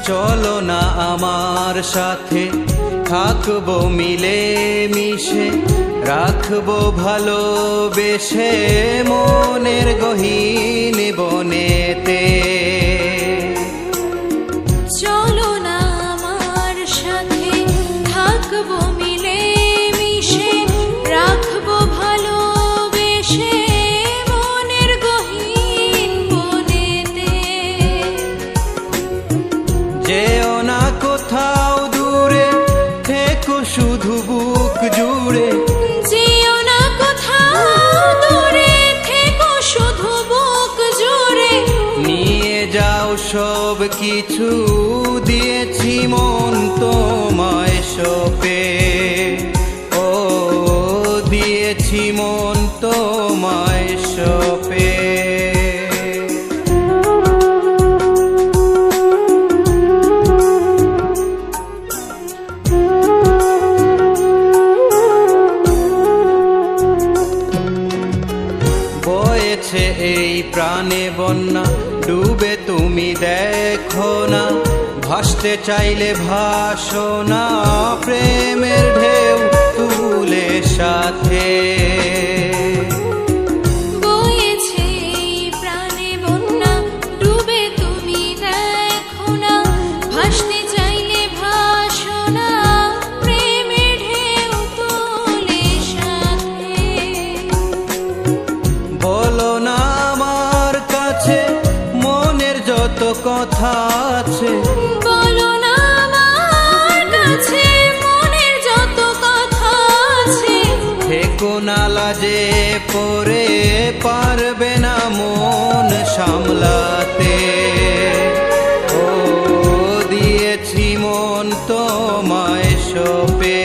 চলো না আমার সাথে থাকবো মিলে মিশে, রাখবো ভালোবেসে মনের গহীন বনেতে। চলো না আমার সাথে থাকবো মিলে মিশে, রাখবো ভালোবেসে মনের গহীন বনেতে। যেও না কোথাও দূরে, থেকো শুধু বুক জুড়ে। যেও না কোথাও দূরে, থেকো শুধু বুক জুড়ে। নিয়ে যাও সব কিছু, দিয়েছি মন তোমায় সঁপে। ও দিয়েছি মন তোমায় সঁপে। বয়েছে এই প্রাণে বন্যা, ডুবে তুমি দেখো না। ভাসতে চাইলে ভাসো না, প্রেমের ঢেউ তুলে সাথে। বয়েছে এই প্রাণে বন্যা, ডুবে তুমি দেখো না। ভাসতে চাইলে ভাসো না, প্রেমের ঢেউ তুলে সাথে। বলো না আমার কাছে মনের যত কথা আছে। বলো না আমার কাছে মনের যত কথা আছে। থেকো না লাজে পড়ে, পারবে না মন সামলাতে। ও দিয়েছি মন তোমায় সঁপে।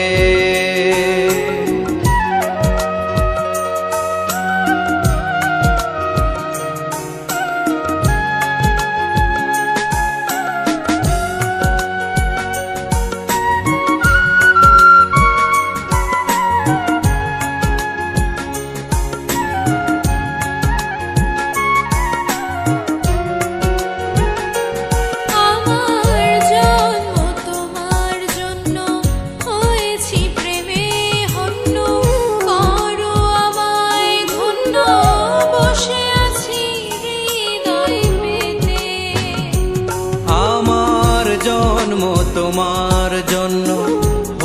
জন্ম তোমার জন্য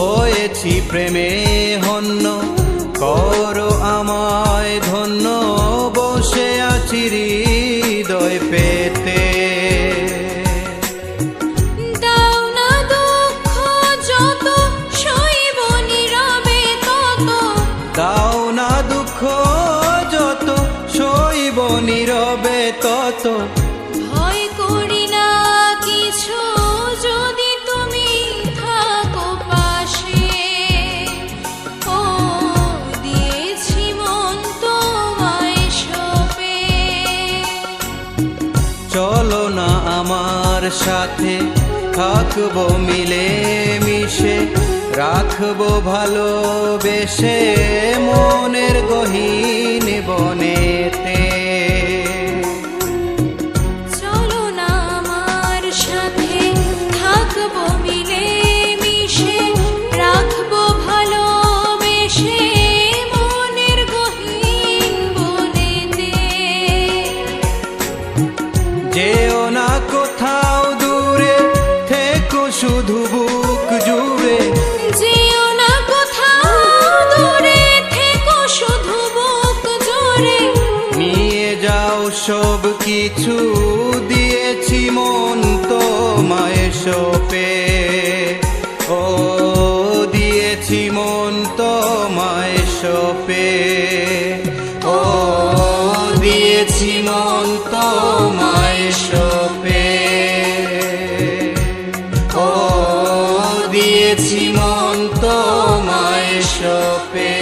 হয়েছি প্রেমে হন্য, করো আমায় ধন্য, বসে আছি হৃদয় পেতে। দাও না দুঃখ যত, সইব নীরবে তত। দাও না দুঃখ যত, সইব নীরবে তত। ভয় করি না কিছু, যদি তুমি থাকো পাশে। ও দিয়েছি মন তোমায় সঁপে। চলো না আমার সাথে থাকবো মিলে মিশে, রাখবো ভালোবেসে মনের গহীন বনেতে। চলো না আমার সাথে থাকবো মিলে মিশে, রাখবো ভালোবেসে মনের গহীন বনেতে। যেও না কোথাও দূরে, থেকো শুধু বুক জুড়ে। যেও না কোথাও দূরে, থেকো শুধু বুক জুড়ে। নিয়ে যাও সব কিছু, দিয়েছি মন তোমায় সঁপে। ও দিয়েছি মন তোমায় সঁপে। ও দিয়েছি মন তোমায় সঁপে। ও দিয়েছি মন তোমায় সঁপে।